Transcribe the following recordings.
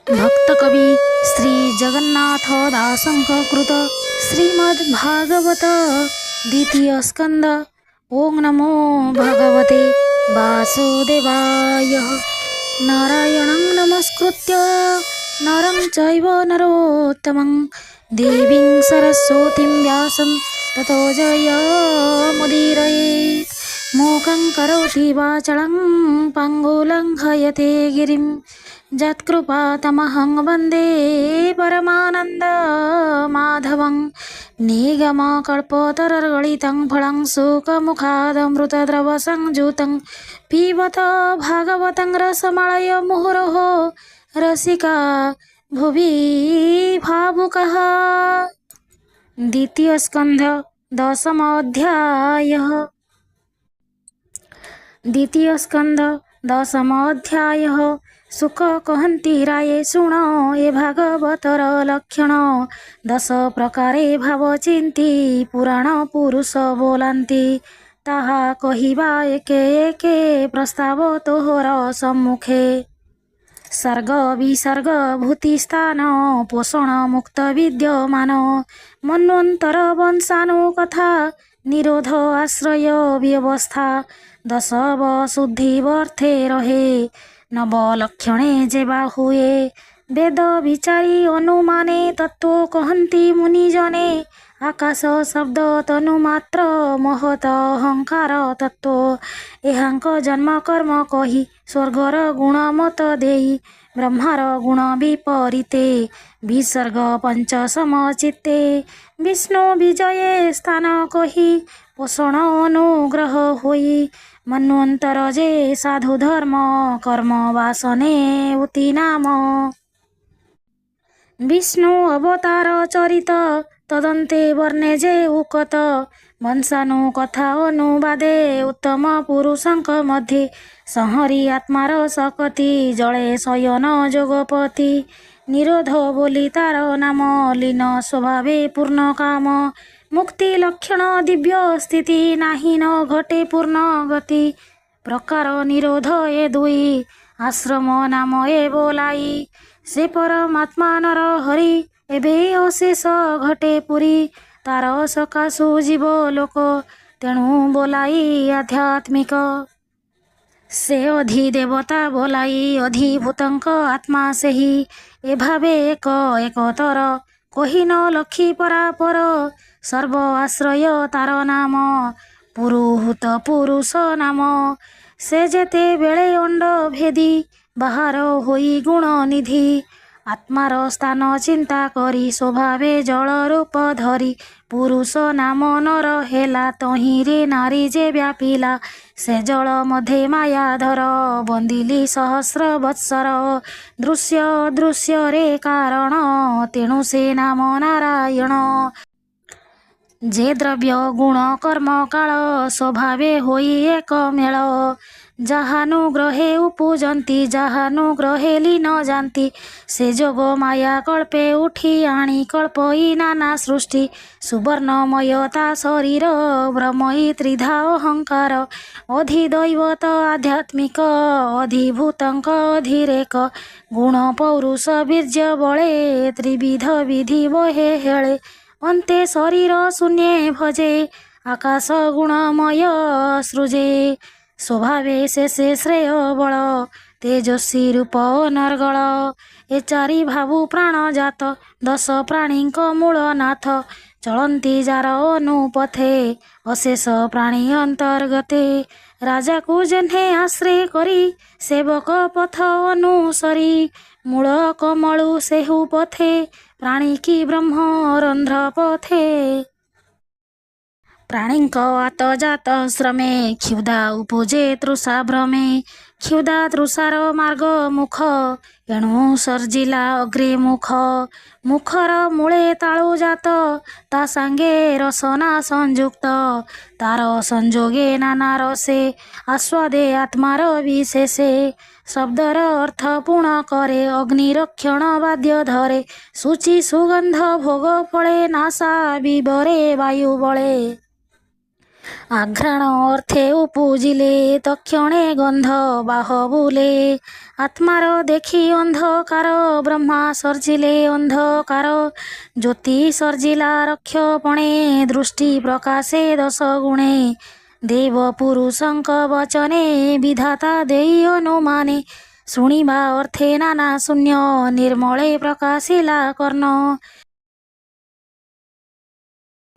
भक्त कवि श्री जगन्नाथ दासंक कृत श्रीमद्भागवत द्वितीय स्कंद। ओं नमो भगवते वासुदेवाय। नारायणं नमस्कृत्य नरं चैव नरोत्तमं देवीं सरस्वतीं व्यासं ततो जयमुदीरयेत्। मूकं करोति वाचालं पङ्गुलङ्घयते गिरिं यत्कृपातमहं वन्दे परमानन्दमाधवं। निगमकल्पतरुगलितं फलं सुखमुखादमृतद्रवसंयुतं पिबत भागवतं रसमालय मुहुरहो रसिका भुवि भावुकः। द्वितीय स्कंध दशमोऽध्यायः। द्वितीय स्कंद दशमोऽध्यायः। सुख कहन्ति राये शुण ए भागवतर लक्षण। 10 प्रकारे भाव चिंती पुराण पुरुष बोलांती। ताहा कहिबा एके एके प्रस्ताव तोहर सम्मुखे। सर्ग विसर्ग भूतिस्थान पोषण मुक्त विद्यमान। मन्वंतर वंशानु कथा निरोध आश्रय व्यवस्था। 10 शुद्धि वर्थे रहे नव लक्षणे जेबा हुए। वेद विचारी अनुमाने तत्व कहन्ति मुनिजने। आकाश शब्द तनु मात्र महत अहंकार तत्व। एहांक जन्म कर्म कही स्वर्गर गुण मत देई। ब्रह्मार गुण विपरीते विसर्ग पंच समचित्ते। विष्णु विजये स्थान कही पोषण अनुग्रह होई। मन्वंतर जे साधु धर्म कर्म वासने उति नाम। विष्णु अवतार चरित तदन्ते वर्णे जे उकत। वंशानु कथा अनुवादे उत्तम पुरुषंक मध्ये। संहरी आत्मार सकति जळे शयन जोगपति। निरोध बोली तार नाम लीन स्वभावे पूर्ण काम। मुक्ति लक्षण दिव्य स्थिति नाही न घटे पूर्ण गति। प्रकार निरोध ए दुई आश्रम नाम ए बोलाई। से परमात्मा नर हरि एबे अशेष घटे पुरी। तार सकाशु जीव लोक तेणु बोलाई आध्यात्मिक। से अधिदेवता बोलाई अधिभूतंक आत्मा सेही। ए भावे एक एकतर कही न लखी परापर। सर्व आश्रय तार नाम पुरुहूत पुरुष नाम। से जेते बेले अंड भेदी बाहर होई गुण निधि। आत्मार स्थान चिंता करी स्वभावे जल रूप धरी। पुरुष नाम नर हेला तहिरे नारी जे व्यापिला। से जल मध्ये मायाधर बंदिली सहस्र वत्सर। दृश्य दृश्य रे कारण तेणु से नाम नारायण। जे द्रव्य गुण कर्म काल स्वभावे होई एक मेल। जाहानुग्रहे उपजंती जाहानुग्रहे लीन जाती। से जोग माया कल्पे उठी आणी कल्पई नाना सृष्टि। सुवर्णमयता शरीर ब्रह्मई त्रिधा अहंकार। अधिदैवत आध्यात्मिक अधिभूतंक अधिरेक। गुण पौरुष वीर्य बळे त्रिविध विधि बहे हेळे। अन्ते शरीर शून्य भजे आकाश गुणमय सृजे। स्वभावे शेषे श्रेय बल तेजस्वी रूप नर्गल। ए चारि भावु प्राण जात 10 प्राणींक मूल नाथ। चलंती जार अनुपथे अशेष प्राणी अंतर्गते। राजा को जेन्हे आश्रय करी सेवक पथ अनुसरी। मूल कमलु सेहु पथे प्राणी की ब्रह्म रंध्र पथे। प्राणींक आतजात श्रमे क्षुधा उपजे तृषा भ्रमे। क्षुधा तृषार मार्ग मुख एणु सर्जिला अग्रे मुख। मुखर मूले ताळु जात ता सांगे रसना संयुक्त। तार संजोगे नाना रसे आस्वादे आत्मार विशेषे। शब्दर अर्थ पूर्ण करे अग्निरक्षण वाद्य धरे। सूचि सुगंध भोग फळे नासा विवरे वायु बळे। ଆଘ୍ରାଣ ଅର୍ଥେ ଉପୁଜିଲେ ତକ୍ଷଣେ ଗନ୍ଧ ବାହବୁଲେ। ଆତ୍ମାର ଦେଖି ଅନ୍ଧକାର ବ୍ରହ୍ମା ସର୍ଜିଲେ ଅନ୍ଧକାର। ଜ୍ୟୋତି ସର୍ଜିଲା ରକ୍ଷପଣେ ଦୃଷ୍ଟି ପ୍ରକାଶେ ଦଶ ଗୁଣେ। ଦେବ ପୁରୁଷଙ୍କ ବଚନେ ବିଧାତା ଦେଇ ଅନୁମାନେ। ଶୁଣିବା ଅର୍ଥେ ନାନା ଶୂନ୍ୟ ନିର୍ମଳେ ପ୍ରକାଶିଲା କର୍ଣ୍ଣ।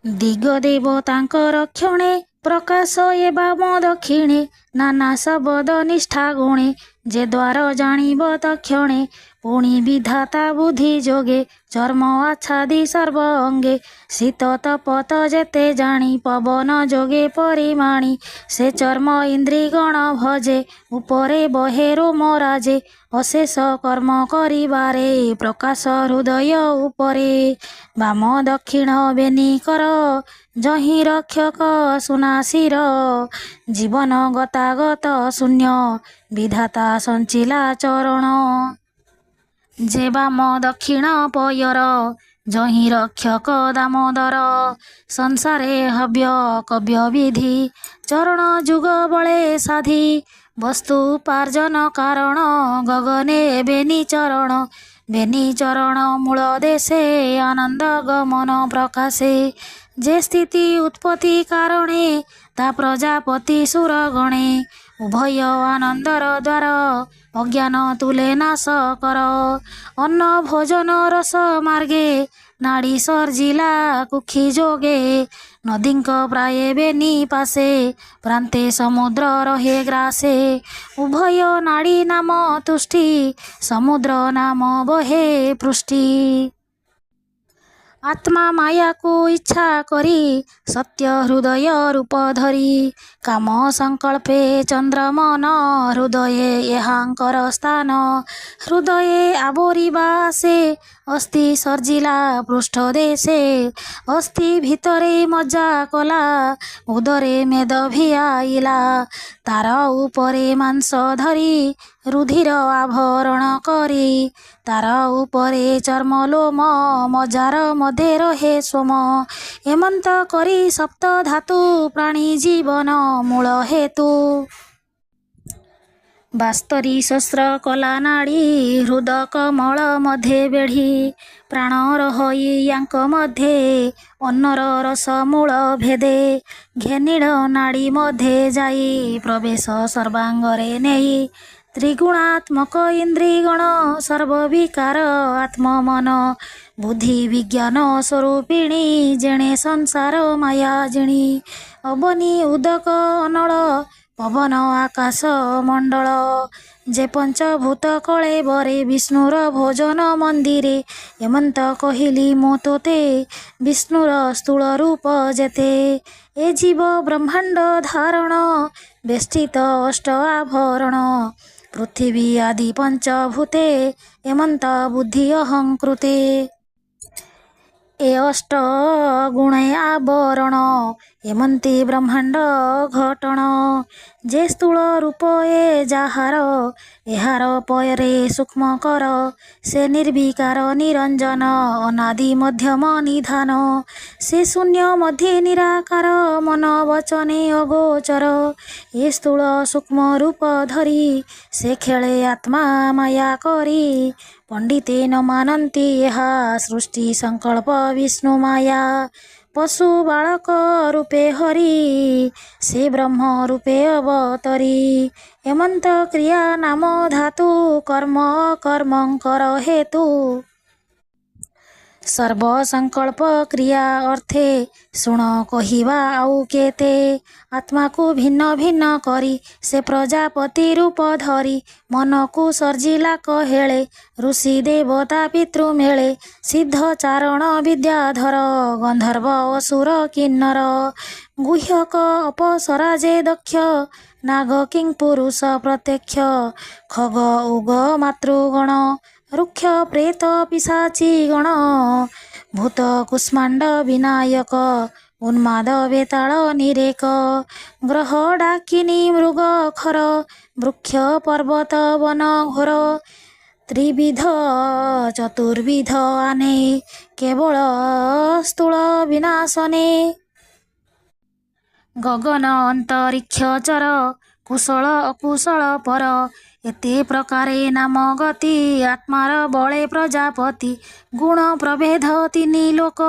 ଦିଗ ଦେବତାଙ୍କ ରକ୍ଷଣେ ପ୍ରକାଶ ଏ ବାମ ଦକ୍ଷିଣେ। ନାନା ଶବଦ ନିଷ୍ଠା ଗୁଣେ ଯେ ଦ୍ୱାର ଜାଣିବ ତକ୍ଷଣେ। ପୁଣି ବିଧାତା ବୁଦ୍ଧି ଯୋଗେ ଚର୍ମ ଆଚ୍ଛାଦି ସର୍ବ ଅଙ୍ଗେ। ଶୀତ ତପତ ଯେତେ ଜାଣି ପବନ ଯୋଗେ ପରିମାଣି। ସେ ଚର୍ମ ଇନ୍ଦ୍ରିଗଣ ଭଜେ ଉପରେ ବହେ ରୋମ ରାଜେ। ଅଶେଷ କର୍ମ କରିବାରେ ପ୍ରକାଶ ହୃଦୟ ଉପରେ। ବାମ ଦକ୍ଷିଣ ବେନି କର ଯହିଁ ରକ୍ଷକ ସୁନାସିର। ଜୀବନ ଗତାଗତ ଶୂନ୍ୟ ବିଧାତା ସଞ୍ଚିଲା ଚରଣ। ଯେ ବାମ ଦକ୍ଷିଣ ପୟର ଯହିଁ ରକ୍ଷକ ଦାମୋଦର। ସଂସାରେ ହବ୍ୟ କବ୍ୟ ବିଧି ଚରଣ ଯୁଗ ବଳେ ସାଧି। ବସ୍ତୁ ଉପାର୍ଜନ କାରଣ ଗଗନେ ବେନି ଚରଣ। ବେନି ଚରଣ ମୂଳ ଦେଶେ ଆନନ୍ଦ ଗମନ ପ୍ରକାଶେ। ଯେ ସ୍ଥିତି ଉତ୍ପତ୍ତି କାରଣେ ତା ପ୍ରଜାପତି ସୁର ଗଣେ। ଉଭୟ ଆନନ୍ଦର ଦ୍ୱାର ଅଜ୍ଞାନ ତୁଲେ ନାଶ କର। ଅନ୍ନ ଭୋଜନ ରସ ମାର୍ଗେ ନାଡ଼ି ସର୍ଜିଲା କୁକ୍ଷି ଯୋଗେ। ନଦୀଙ୍କ ପ୍ରାୟ ବେନି ପାଶେ ପ୍ରାନ୍ତେ ସମୁଦ୍ର ରହେ ଗ୍ରାସେ। ଉଭୟ ନାଡ଼ି ନାମ ତୁଷ୍ଟି ସମୁଦ୍ର ନାମ ବହେ ପୃଷ୍ଟି। ଆତ୍ମା ମାୟାକୁ ଇଚ୍ଛା କରି ସତ୍ୟ ହୃଦୟ ରୂପ ଧରି। କାମ ସଂକଳ୍ପେ ଚନ୍ଦ୍ରମନ ହୃଦୟେ ଏହାଙ୍କର ସ୍ଥାନ। ହୃଦୟେ ଆବୋରିବା ଆସେ ଅସ୍ଥି ସର୍ଜିଲା ପୃଷ୍ଠ ଦେଶେ। ଅସ୍ଥି ଭିତରେ ମଜ୍ଜା କଲା ଉଦରେ ମେଦ ଭିଆଇଲା। ତାର ଉପରେ ମାଂସ ଧରି ରୁଧିର ଆଭରଣ କରି। ତାର ଉପରେ ଚର୍ମ ଲୋମ ମଜ୍ଜାର ମଧ୍ୟରେ ରହେ ସୋମ। ଏମନ୍ତ କରି ସପ୍ତ ଧାତୁ ପ୍ରାଣୀ ଜୀବନ ମୂଳ ହେତୁ। ବାସ୍ତରି ଶସ୍ତ୍ର କଲା ନାଡ଼ି ହୃଦ କମଳ ମଧ୍ୟେ ବେଢ଼ି। ପ୍ରାଣ ରହଇ ୟାଙ୍କ ମଧ୍ୟେ ଅନ୍ନର ରସ ମୂଳ ଭେଦେ। ଘେନିଳ ନାଡ଼ି ମଧ୍ୟେ ଯାଇ ପ୍ରବେଶ ସର୍ବାଙ୍ଗରେ ନେଇ। ତ୍ରିଗୁଣାତ୍ମକ ଇନ୍ଦ୍ରିଗଣ ସର୍ବବିକାର ଆତ୍ମମନ। ବୁଦ୍ଧି ବିଜ୍ଞାନ ସ୍ୱରୂପିଣୀ ଯେଣେ ସଂସାର ମାୟା ଜିଣି। ଅବନୀ ଉଦକ ଅନଳ ପବନ ଆକାଶ ମଣ୍ଡଳ। ଯେ ପଞ୍ଚଭୂତ କଳେବରେ ବିଷ୍ଣୁର ଭୋଜନ ମନ୍ଦିରେ। ଏମନ୍ତ କହିଲି ମୁଁ ତୋତେ ବିଷ୍ଣୁର ସ୍ଥୂଳ ରୂପ ଯେତେ। ଏ ଜୀବ ବ୍ରହ୍ମାଣ୍ଡ ଧାରଣ ବେଷ୍ଟିତ ଅଷ୍ଟ ଆଭରଣ। ପୃଥିବୀ ଆଦି ପଞ୍ଚଭୂତେ ଏମନ୍ତ ବୁଦ୍ଧି ଅହଂକୃତେ। ଏ ଅଷ୍ଟ ଗୁଣେ ଆବରଣ ଏମନ୍ତି ବ୍ରହ୍ମାଣ୍ଡ ଘଟଣ। ଯେ ସ୍ଥୂଳ ରୂପ ଏ ଯାହାର ଏହାର ପୟରେ ସୂକ୍ଷ୍ମକର। ସେ ନିର୍ବିକାର ନିରଞ୍ଜନ ଅନାଦି ମଧ୍ୟମ ନିଧାନ। ସେ ଶୂନ୍ୟ ମଧ୍ୟେ ନିରାକାର ମନ ବଚନେ ଅଗୋଚର। ଏ ସ୍ଥୂଳ ସୂକ୍ଷ୍ମ ରୂପ ଧରି ସେ ଖେଳେ ଆତ୍ମା ମାୟା କରି। ପଣ୍ଡିତେ ନ ମାନନ୍ତି ଏହା ସୃଷ୍ଟି ସଂକଳ୍ପ ବିଷ୍ଣୁ ମାୟା। ପଶୁ ବାଳକ ରୂପେ ହରି ସେ ବ୍ରହ୍ମ ରୂପେ ଅବତରି। ଏମନ୍ତ କ୍ରିୟା ନାମ ଧାତୁ କର୍ମ କର୍ମଙ୍କର ହେତୁ। ସର୍ବ ସଂକଳ୍ପ କ୍ରିୟା ଅର୍ଥେ ଶୁଣ କହିବା ଆଉ କେତେ। ଆତ୍ମାକୁ ଭିନ୍ନ ଭିନ୍ନ କରି ସେ ପ୍ରଜାପତି ରୂପ ଧରି। ମନକୁ ସର୍ଜିଲା କହେଳେ ଋଷି ଦେବତା ପିତୃ ମେଳେ। ସିଦ୍ଧ ଚାରଣ ବିଦ୍ୟାଧର ଗନ୍ଧର୍ବ ଅସୁର କିନ୍ନର। ଗୁହ୍ୟକ ଅପସରା ଯେ ଦକ୍ଷ ନାଗ କିଂପୁରୁଷ ପ୍ରତ୍ୟକ୍ଷ। ଖଗ ଉଗ ମାତୃଗଣ ରୁକ୍ଷ ପ୍ରେତ ପିଶାଚି ଗଣ। ଭୂତ କୁଷ୍ମାଣ୍ଡ ବିନାୟକ ଉନ୍ମାଦ ବେତାଳ ନିରେକ। ଗ୍ରହ ଡାକିନୀ ମୃଗ ଖର ବୃକ୍ଷ ପର୍ବତ ବନ ଘୋର। ତ୍ରିବିଧ ଚତୁର୍ବିଧ ଆନେ କେବଳ ସ୍ଥୂଳ ବିନାଶନେ। गगन अंतरिक्षचर कुशल अकुशल पर एते प्रकारे नाम गति आत्मार बळे प्रजापति गुण प्रभेद तिनि लोक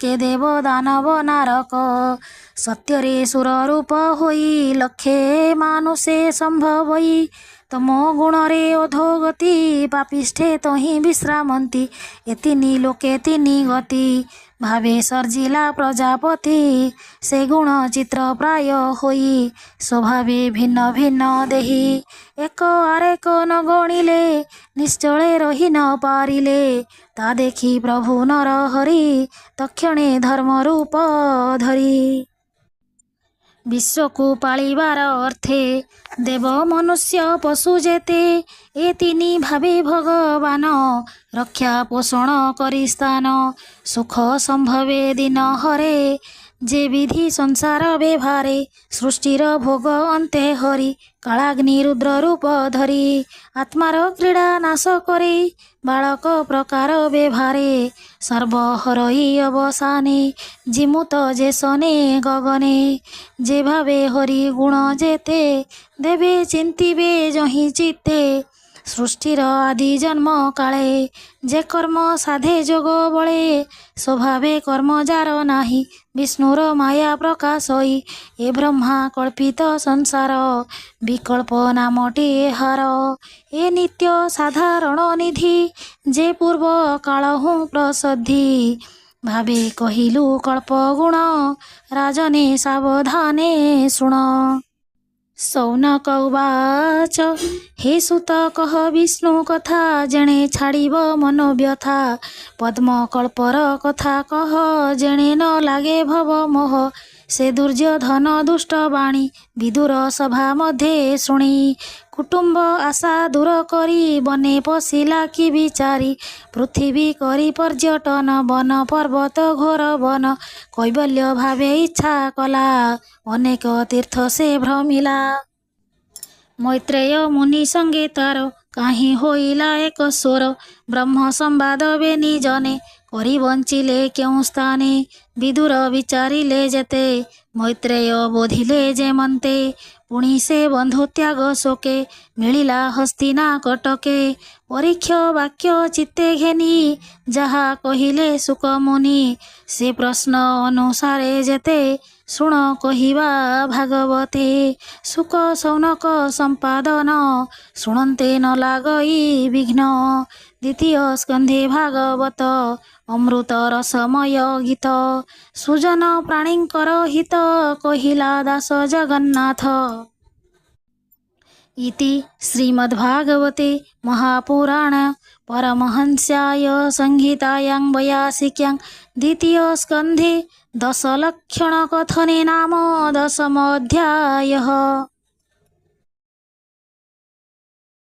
के देव दानव नारक सत्यरे सुर रूप होई लक्षे मानुषे संभवई तमो गुणरे अधोगति पापिष्ठे तहि विश्रामन्ति एतिनि लोके तिनि गति भावे सर्जिला प्रजापति से गुण चित्र प्राय होई स्वभावे भिन्न भिन्न देही एक आरेक न गणिले निश्चले रही न पारिले ता देखी प्रभु नर हरि तक्षणे धर्म रूप धरी विश्वको पालिबार अर्थे देव मनुष्य पशु जेते ए तिनि भावे भगवान रक्षा पोषण करी स्थान सुख संभवे दिन हरे जे विधि संसार व्यवहारे सृष्टिर भोग अन्ते हरि कालाग्नि रुद्र रूप धरी आत्मार क्रीड़ा नाश करे बालक प्रकार व्यवहारे सर्वहरई अवसाने जिमुत जे सने गगने जे भावे हरि गुण जेते देवे चिंतिबे जहि चित्ते सृष्टिर आदि जन्म काले जे कर्म साधे जोग बळे स्वभावे कर्म जार नाही विष्णुर माया प्रकाशई ए ब्रह्मा कल्पित संसार विकल्प नामटी हार ए नित्य साधारण निधि जे पूर्व कालहु प्रसिद्धि भावे कहिलु कल्प गुण राजने सावधाने शुण सौनक उवाच हे सुत कह विष्णु कथा जेणे छाड़िब मनोव्यथा पद्मकल्पर कथा कह जेणे न लागे भव मोह से दुर्योधन दुष्ट बाणी विदुर सभा मध्ये शुणी कुटुंब आशा दूर करी बने पशिला कि विचारी पृथ्वी करी पर्यटन वन पर्वत घोर वन कैवल्य भावे इच्छा कला अनेक तीर्थ से भ्रमिला मैत्रेय मुनि संगे तार काहीं होइला एक स्वर ब्रह्म संवाद बेनी जने करी बंचिले केउ स्थाने विदुर विचारिले जेते मैत्रेय बोधिले जे मन्ते पुणी से बंधु त्याग शोके मिलिला हस्तिना कटके परीक्ष वाक्य चित्ते घेनी जहा कहिले सुक मुनि से प्रश्न अनुसारे जेते शुण कहिबा भागवते सुक सौनक संपादन शुणन्ते न लागई विघ्न द्वितीय स्कंधे भागवत अमृत रसमय गीत सुजन प्राणींकर हित कहिला दास जगन्नाथ इति श्रीमद्भागवते महापुराण परमहंस्याय संहितायां वयासिक्यां द्वितीय स्कंधे 10 लक्षण कथने नाम 10मोऽध्यायः।